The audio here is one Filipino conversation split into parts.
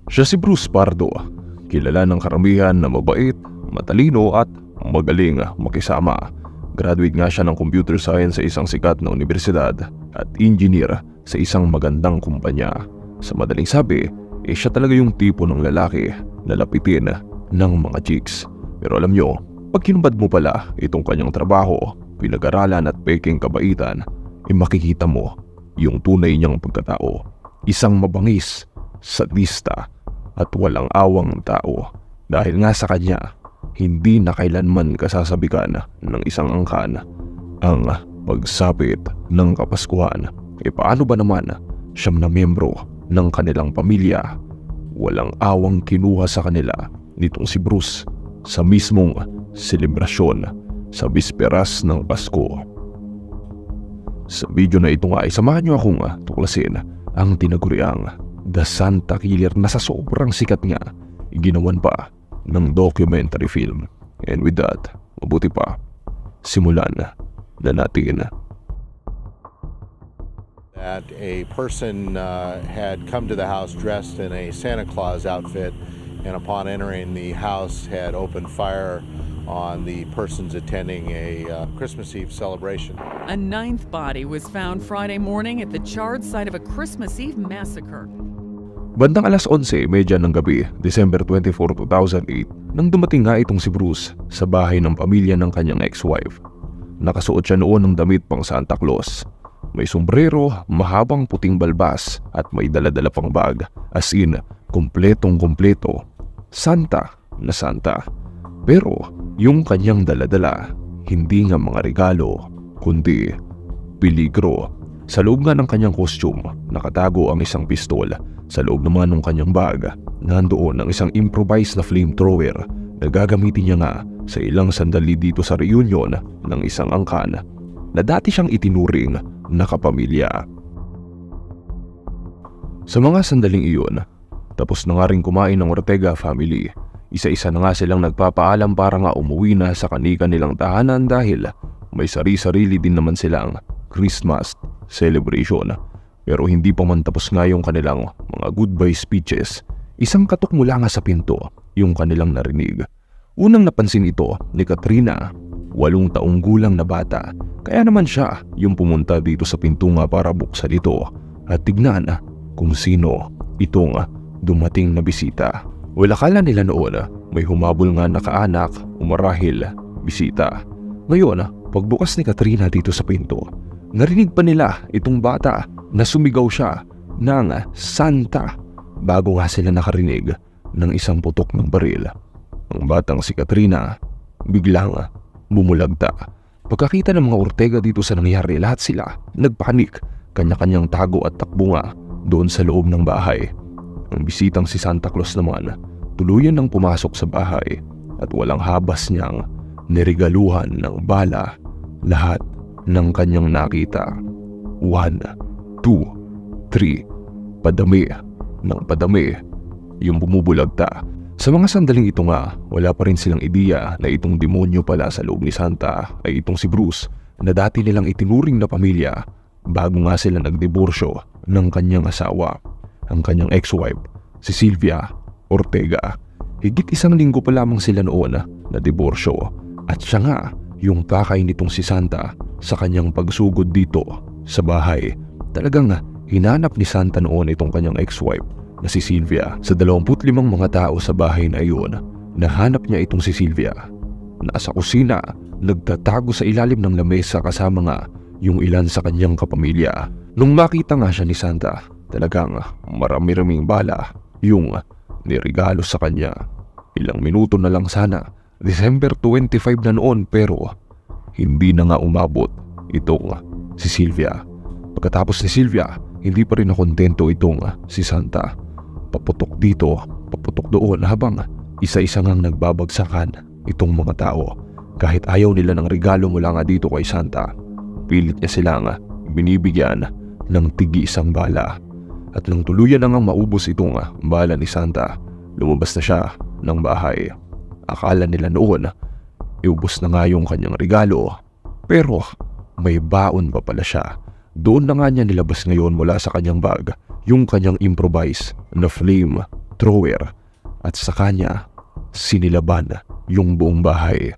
Siya si Bruce Pardo, kilala ng karamihan na mabait, matalino at magaling makisama. Graduate nga siya ng computer science sa isang sikat na universidad at engineer sa isang magandang kumpanya. Sa madaling sabi, siya talaga yung tipo ng lalaki na lapitin ng mga chicks. Pero alam nyo, pag kinubad mo pala itong kanyang trabaho, pinag-aralan at peking kabaitan, makikita mo yung tunay niyang pagkatao. Isang mabangis, sadista at walang awang tao. Dahil nga sa kanya, hindi na kailanman kasasabikan ng isang angkan ang pagsapit ng Kapaskuhan. Paano ba naman siyam na miyembro ng kanilang pamilya? Walang awang kinuha sa kanila nitong si Bruce sa mismong selebrasyon sa bisperas ng Pasko. Sa video na ito nga ay samahan niyo akong tuklasin ang tinaguriang The Santa Killer na sa sobrang sikat nga ginawan pa ng documentary film. And with that, mabuti pa, simulan na natin. That a person had come to the house dressed in a Santa Claus outfit, and upon entering the house had opened fire on the persons attending a Christmas Eve celebration. A ninth body was found Friday morning at the charred site of a Christmas Eve massacre. Bandang alas 11:30 ng gabi, December 24, 2008, nang dumating nga itong si Bruce sa bahay ng pamilya ng kanyang ex-wife. Nakasuot siya noon ng damit pang Santa Claus. May sombrero, mahabang puting balbas at may daladala pang bag. As in, kumpletong-kumpleto. Santa na Santa. Pero yung kanyang daladala, hindi nga mga regalo, kundi peligro. Sa loob nga ng kanyang costume, nakatago ang isang pistol. Sa loob naman ng kanyang bag, nandoon ang isang improvised na flamethrower na gagamitin niya nga sa ilang sandali dito sa reunion ng isang angkan na dati siyang itinuring na kapamilya. Sa mga sandaling iyon, tapos na nga rin kumain ng Ortega family. Isa-isa na nga silang nagpapaalam para nga umuwi na sa kanilang tahanan dahil may sarili din naman silang Christmas celebration. Pero hindi pa man tapos nga yung kanilang mga goodbye speeches, isang katok mula nga sa pinto yung kanilang narinig. Unang napansin ito ni Katrina, 8 taong gulang na bata. Kaya naman siya yung pumunta dito sa pinto nga para buksan ito at tignan kung sino itong dumating na bisita. Akala nila noon may humabol nga na kaanak o marahil bisita. Ngayon, pagbukas ni Katrina dito sa pinto, narinig pa nila itong bata na sumigaw siya ng Santa bago nga sila nakarinig ng isang putok ng baril. Ang batang si Katrina biglang bumulagta. Pagkakita ng mga Ortega dito sa nangyari, lahat sila nagpanik, kanya-kanyang tago at takbo nga doon sa loob ng bahay. Ang bisitang si Santa Claus naman tuluyan nang pumasok sa bahay at walang habas niyang niregaluhan ng bala lahat ng kanyang nakita. 1, 2, 3, padami ng padami yung bumubulagta. Sa mga sandaling ito nga, wala pa rin silang ideya na itong demonyo pala sa loob ni Santa ay itong si Bruce na dati nilang itinuring na pamilya bago nga sila nagdiborsyo ng kanyang asawa, ang kanyang ex-wife, si Sylvia Ortega. Higit 1 linggo pa lamang sila noon na diborsyo at siya nga yung kakay nitong si Santa sa kanyang pagsugod dito sa bahay. Talagang hinanap ni Santa noon itong kanyang ex-wife na si Sylvia. Sa 25 mga tao sa bahay na iyon, nahanap niya itong si Sylvia. Nasa kusina, nagtatago sa ilalim ng lamesa kasama nga yung ilan sa kanyang kapamilya. Nung makita nga siya ni Santa, talagang marami-raming bala yung nirigalo sa kanya. Ilang minuto na lang sana, December 25 na noon, pero hindi na nga umabot itong si Sylvia. Pagkatapos ni Sylvia, hindi pa rin nakontento itong si Santa. Paputok dito, paputok doon habang isa-isa ngang nagbabagsakan itong mga tao. Kahit ayaw nila ng regalo mula nga dito kay Santa, pilit niya silang binibigyan ng tig-isang bala. At nang tuluyan na ngang maubos itong bala ni Santa, lumabas na siya ng bahay. Akala nila noon, iubos na nga yung kanyang regalo. Pero may baon pa pala siya. Doon na nga niya nilabas ngayon mula sa kanyang bag yung kanyang improvised na flame thrower at sa kanya sinilaban yung buong bahay.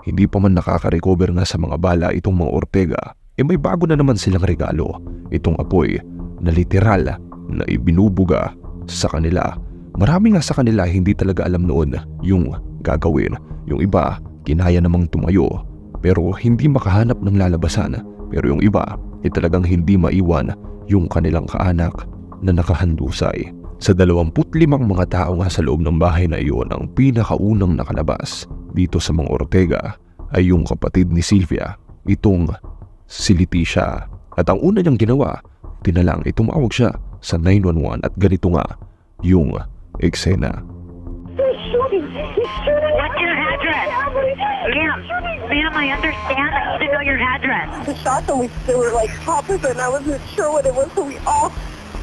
Hindi pa man nakaka-recover nga sa mga bala itong mga Ortega, may bago na naman silang regalo, itong apoy na literal na ibinubuga sa kanila. Marami nga sa kanila hindi talaga alam noon yung gagawin. Yung iba kinaya namang tumayo pero hindi makahanap ng lalabasan, pero yung iba talagang hindi maiwan yung kanilang kaanak na nakahandusay. Sa 25 mga tao nga sa loob ng bahay na iyon, ang pinakaunang nakalabas dito sa mga Ortega ay yung kapatid ni Sylvia, itong si Leticia. At ang una niyang ginawa, tinalang tumawag siya sa 911 at ganito nga yung eksena. He's shooting! What's your address? Ma'am, I understand. I need to know your address. The shots and they were like poppers and I wasn't sure what it was, so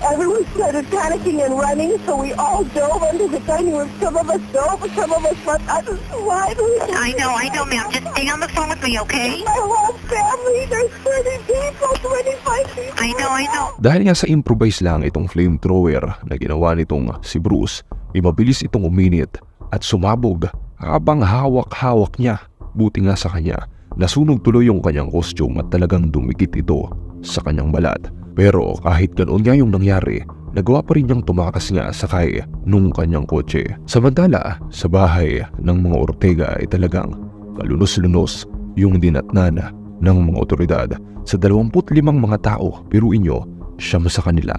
everyone started panicking and running, so we all dove into the dining room. Some of us dove, some of us left. I was sliding. I know, ma'am. Just stay on the phone with me, okay? My whole family, there's 30 people, 25 people. I know. Dahil nga sa improvise lang itong flamethrower na ginawa nitong si Bruce, mabilis itong uminit at sumabog habang hawak-hawak niya. Buti nga sa kanya, nasunog tuloy yung kanyang costume at talagang dumikit ito sa kanyang balat. Pero kahit ganoon nga yung nangyari, nagawa pa rin niyang tumakas nga sakay nung kanyang kotse. Samantala, sa bahay ng mga Ortega ay talagang kalunos-lunos yung dinatnan ng mga otoridad. Sa 25 mga tao, piruin nyo, siyam sa kanila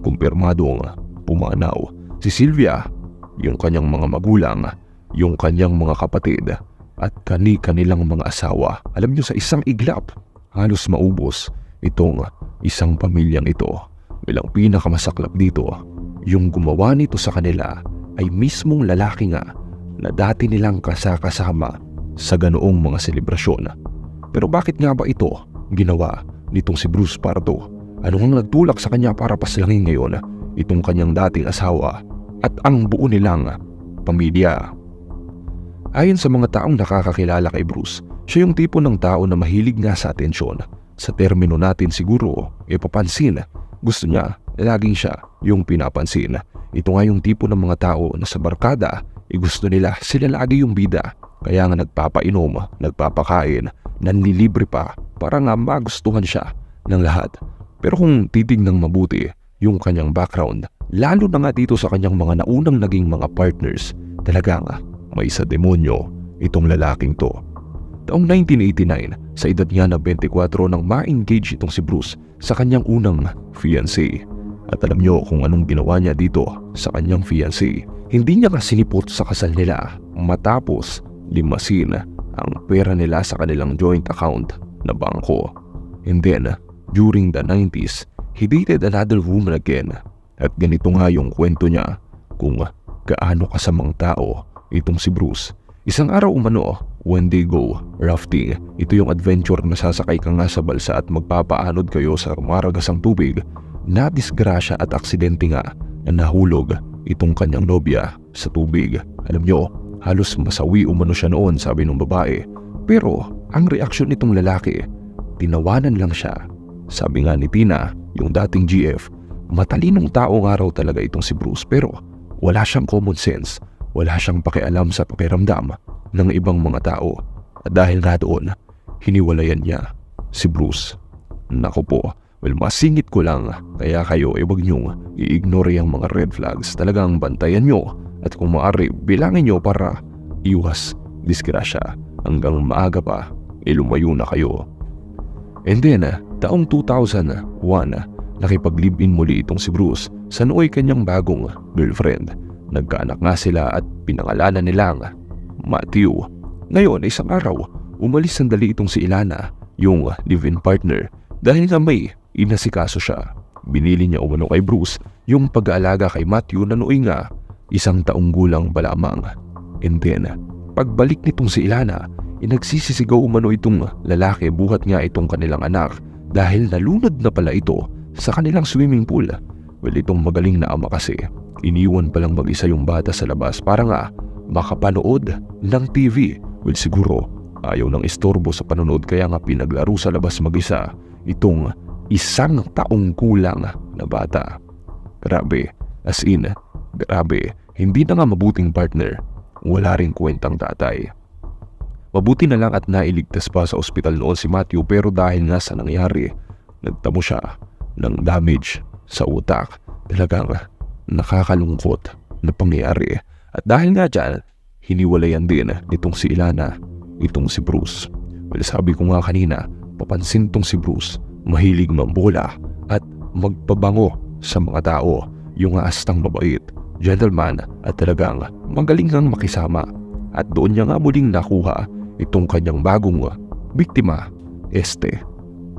kumpirmadong pumanaw. Si Sylvia, yung kanyang mga magulang, yung kanyang mga kapatid at kani-kanilang mga asawa. Alam nyo, sa isang iglap, halos maubos itong isang pamilyang ito. Bilang pinakamasaklap dito, yung gumawa nito sa kanila ay mismong lalaki nga na dati nilang kasama sa ganoong mga selebrasyon. Pero bakit nga ba ito ginawa nitong si Bruce Pardo? Ano ang nagtulak sa kanya para paslangin ngayon itong kanyang dating asawa at ang buo nilang pamilya? Ayon sa mga taong nakakakilala kay Bruce, siya yung tipo ng tao na mahilig nga sa atensyon. Sa termino natin siguro, papansin. Gusto niya, laging siya yung pinapansin. Ito nga yung tipo ng mga tao na sa barkada, gusto nila sila lagi yung bida. Kaya nga nagpapainom, nagpapakain, nanlilibre pa para nga magustuhan siya ng lahat. Pero kung titignan mabuti yung kanyang background, lalo na nga dito sa kanyang mga naunang naging mga partners, talagang may sa demonyo itong lalaking to. Taong 1989, sa edad niya na 24 nang ma-engage itong si Bruce sa kanyang unang fiancé. At alam nyo kung anong ginawa niya dito sa kanyang fiancé. Hindi niya nga sinipot sa kasal nila matapos limasin ang pera nila sa kanilang joint account na bangko. And then, during the 90s, he dated another woman again. At ganito nga yung kwento niya kung gaano kasamang tao itong si Bruce. Isang araw umano, when they go rafting, ito yung adventure na sasakay ka nga sa balsa at magpapaanod kayo sa rumaragasang tubig, na disgrasya at aksidente nga na nahulog itong kanyang nobya sa tubig. Alam nyo, halos masawi umano siya noon, sabi ng babae. Pero ang reaksyon nitong lalaki, tinawanan lang siya. Sabi nga ni Tina, yung dating GF, matalinong tao nga raw talaga itong si Bruce, pero wala siyang common sense. Wala siyang pakialam sa pakiramdam ng ibang mga tao. At dahil nga doon, hiniwalayan niya si Bruce. Naku po, well, masingit ko lang, kaya kayo huwag niyong i-ignore yung mga red flags. Talagang bantayan niyo at kung maaari, bilangin niyo para iwas disgrasya. Hanggang maaga pa, lumayo na kayo. And then, taong 2001, nakipag-live-in muli itong si Bruce sa nooy kanyang bagong girlfriend. Nagkaanak nga sila at pinangalanan nilang Matthew. Ngayon, isang araw, umalis sandali itong si Ilana, yung live-in partner, dahil nga may inasikaso siya. Binili niya umano kay Bruce yung pag-aalaga kay Matthew na nooy nga 1 taong gulang pa lamang. And then, pagbalik nitong si Ilana, nagsisisigaw umano itong lalaki buhat nga itong kanilang anak dahil nalunod na pala ito sa kanilang swimming pool. Well, itong magaling na ama kasi, iniwan palang mag-isa yung bata sa labas para nga makapanood ng TV. Well, siguro ayaw ng istorbo sa panonood kaya nga pinaglaro sa labas mag-isa itong 1 taong kulang na bata. Grabe, as in, grabe. Hindi na nga mabuting partner, wala ring kwentang tatay. Mabuti na lang at nailigtas pa sa ospital noon si Matthew, pero dahil nga sa nangyari, nagtamo siya ng damage sa utak. Talagang nakakalungkot na pangyayari. At dahil nga dyan, hiniwalayan din nitong si Ilana, itong si Bruce. Well, sabi ko nga kanina, papansin tong si Bruce, mahilig mambola at magpabango sa mga tao. Yung astang mabait, gentleman at talagang magaling ngang makisama. At doon niya nga muling nakuha itong kanyang bagong biktima,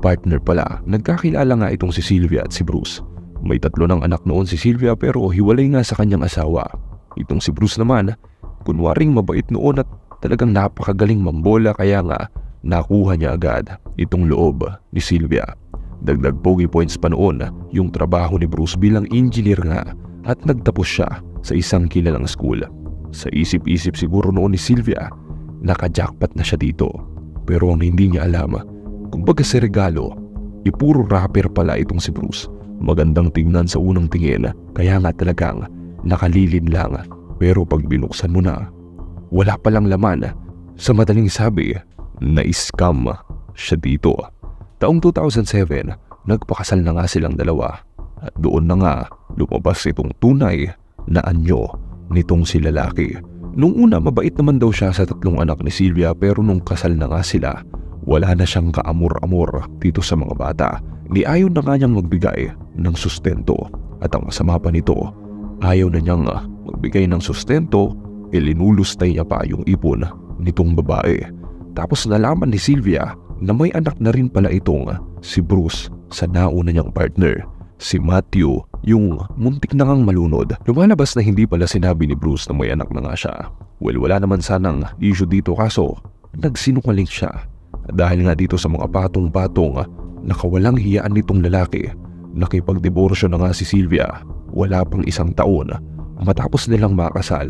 partner pala. Nagkakilala nga itong si Sylvia at si Bruce. May 3 ng anak noon si Sylvia, pero hiwalay nga sa kanyang asawa. Itong si Bruce naman, kunwaring mabait noon at talagang napakagaling mambola, kaya nga nakuha niya agad itong loob ni Sylvia. Dagdag pogi points pa noon yung trabaho ni Bruce bilang engineer nga, at nagtapos siya sa isang kilalang school. Sa isip-isip siguro noon ni Sylvia, naka-jackpot na siya dito. Pero ang hindi niya alam, kumbaga sa regalo, puro rapper pala itong si Bruce. Magandang tingnan sa unang tingin, kaya nga talagang nakalilin lang. Pero pag binuksan mo na, wala palang laman. Sa madaling sabi, na-scam siya dito. Taong 2007, nagpakasal na nga silang dalawa. At doon na nga lumabas itong tunay na anyo nitong si lalaki. Nung una, mabait naman daw siya sa 3 anak ni Sylvia, pero nung kasal na nga sila, wala na siyang kaamor-amor dito sa mga bata. Ayaw na nga niyang magbigay ng sustento. At ang masama pa nito, ayaw na niyang magbigay ng sustento, linulustay niya pa yung ipon nitong babae. Tapos nalaman ni Sylvia na may anak na rin pala itong si Bruce sa nauna niyang partner, si Matthew, yung muntik na ngang malunod. Lumalabas na hindi pala sinabi ni Bruce na may anak na nga siya. Well, wala naman sanang issue dito, kaso nagsinungaling siya. Dahil nga dito sa mga patong-patong nakawalang hiyaan nitong lalaki, nakipagdiborsyo na nga si Sylvia wala pang 1 taon matapos nilang makasal.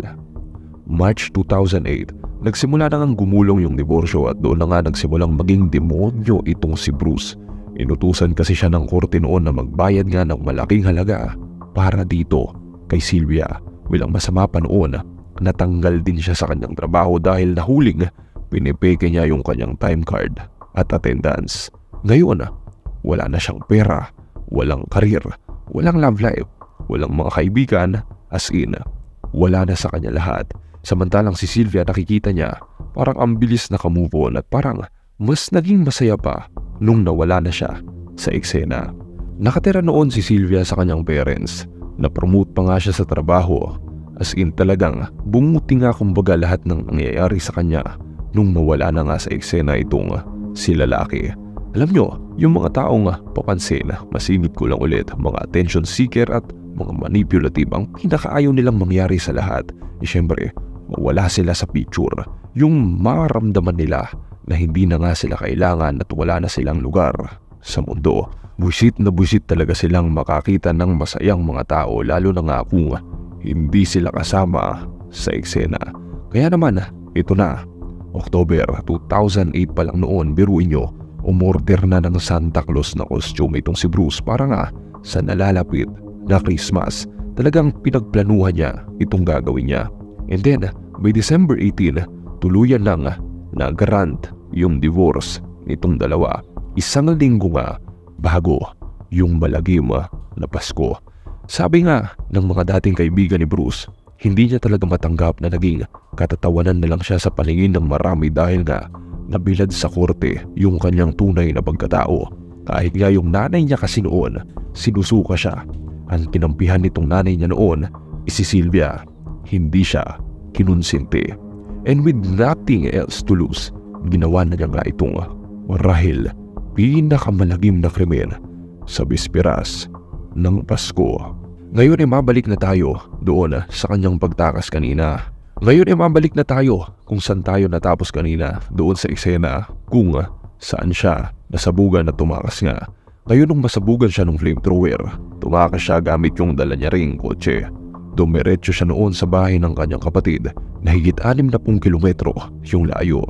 March 2008, nagsimula na ngang gumulong yung diborsyo, at doon na nga nagsimulang maging demonyo itong si Bruce. Inutusan kasi siya ng korte noon na magbayad nga ng malaking halaga para dito kay Sylvia. Bilang masama pa noon, natanggal din siya sa kanyang trabaho dahil nahuling pinipeke niya yung kanyang time card at attendance. Ngayon, wala na siyang pera, walang karir, walang love life, walang mga kaibigan, as in, wala na sa kanya lahat. Samantalang si Sylvia, nakikita niya parang ang bilis na ka-move on at parang mas naging masaya pa nung nawala na siya sa eksena. Nakatira noon si Sylvia sa kanyang parents. Na-promote pa nga siya sa trabaho. As in, talagang bumuti nga kumbaga lahat ng nangyayari sa kanya nung mawala na nga sa eksena itong si lalaki. Alam nyo, yung mga taong papansin, masinip ko lang ulit, mga attention seeker at mga manipulative, ang pinakaayaw nilang mangyari sa lahat, syempre, mawala sila sa picture. Yung maramdaman nila na hindi na nga sila kailangan at wala na silang lugar sa mundo. Buisit na buisit talaga silang makakita ng masayang mga tao, lalo na nga kung hindi sila kasama sa eksena. Kaya naman, ito na, October 2008 pa lang noon, biruin nyo, umorder na ng Santa Claus na costume itong si Bruce para nga sa nalalapit na Christmas. Talagang pinagplanuhan niya itong gagawin niya. And then, by December 18, tuluyan lang na-grant yung divorce nitong dalawa. 1 linggo nga bago yung malagim na Pasko. Sabi nga ng mga dating kaibigan ni Bruce, hindi niya talaga matanggap na naging katatawanan na lang siya sa paningin ng marami dahil nga nabilad sa korte yung kanyang tunay na pagkatao. Kahit nga yung nanay niya kasi noon, sinusuka siya. Ang kinampihan nitong nanay niya noon si Sylvia, hindi siya kinonsinti. And with nothing else to lose, ginawa na niya nga itong marahil pinakamalagim na krimen sa bisperas ng Pasko. Ngayon ay mabalik na tayo doon sa kanyang pagtakas kanina. Ngayon ay mabalik na tayo kung saan tayo natapos kanina, doon sa eksena kung saan siya nasabugan at tumakas nga. Ngayon nung masabugan siya ng flamethrower, tumakas siya gamit yung dala niya ring kotse. Dumiretso siya noon sa bahay ng kanyang kapatid na higit 60 kilometro yung layo.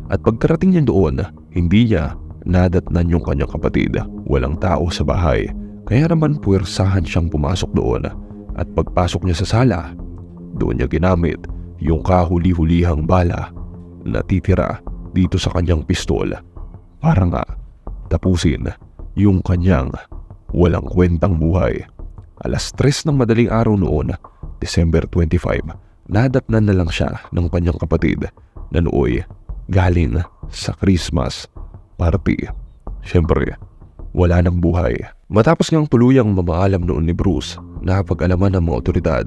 At pagkarating niya doon, hindi niya nadatnan yung kanyang kapatid. Walang tao sa bahay. Kaya naman puwersahan siyang pumasok doon. At pagpasok niya sa sala, doon niya ginamit yung kahuli-hulihang bala na titira dito sa kanyang pistol para nga tapusin yung kanyang walang kwentang buhay. Alas 3 ng madaling araw noon, December 25, nadatnan na lang siya ng kanyang kapatid na nooy galing sa Christmas party. Siyempre, wala nang buhay. Matapos ngang tuluyang mamaalam noon ni Bruce, napag-alaman ng mga otoridad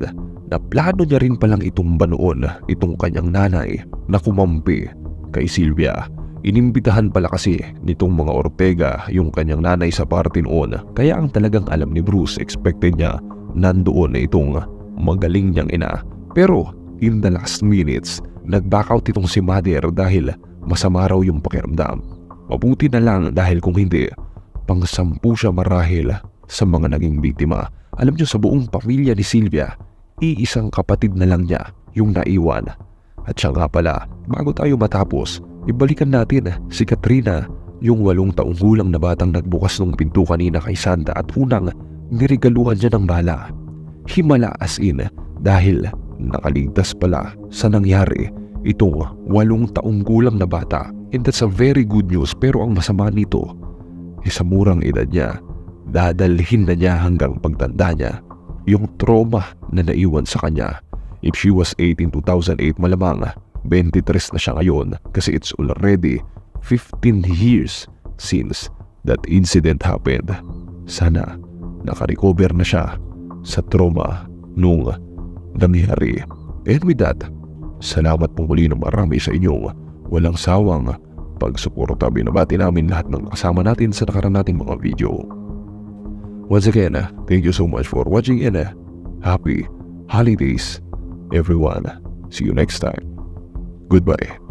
na plano niya rin palang itumba noon itong kanyang nanay na kumampi kay Sylvia. Inimbitahan pala kasi nitong mga Ortega yung kanyang nanay sa party noon, kaya ang talagang alam ni Bruce, expected niya nandoon na itong magaling niyang ina. Pero in the last minutes, nag-back out itong si Mother dahil masama raw yung pakiramdam. Mabuti na lang dahil kung hindi, pang-10 siya marahil sa mga naging biktima. Alam niyo, sa buong pamilya ni Sylvia, iisang kapatid na lang niya yung naiwan. At siya nga pala, bago tayo matapos, ibalikan natin si Katrina, yung 8 taong gulang na batang nagbukas ng pinto kanina kay Santa at unang niregaluhan niya ng bala. Himala as in dahil nakaligtas pala sa nangyari itong 8 taong gulang na bata. And that's a very good news, pero ang masama nito, sa murang edad niya, dadalhin na niya hanggang pagtanda niya yung trauma na naiwan sa kanya. If she was 8 in 2008, malamang 23 na siya ngayon kasi it's already 15 years since that incident happened. Sana nakarecover na siya sa trauma nung nangyari. And with that, salamat po muli ng marami sa inyong walang sawang pagsuporta. Binabati namin lahat ng kasama natin sa nakaraan nating mga video. Once again, thank you so much for watching and happy holidays everyone. See you next time. Goodbye.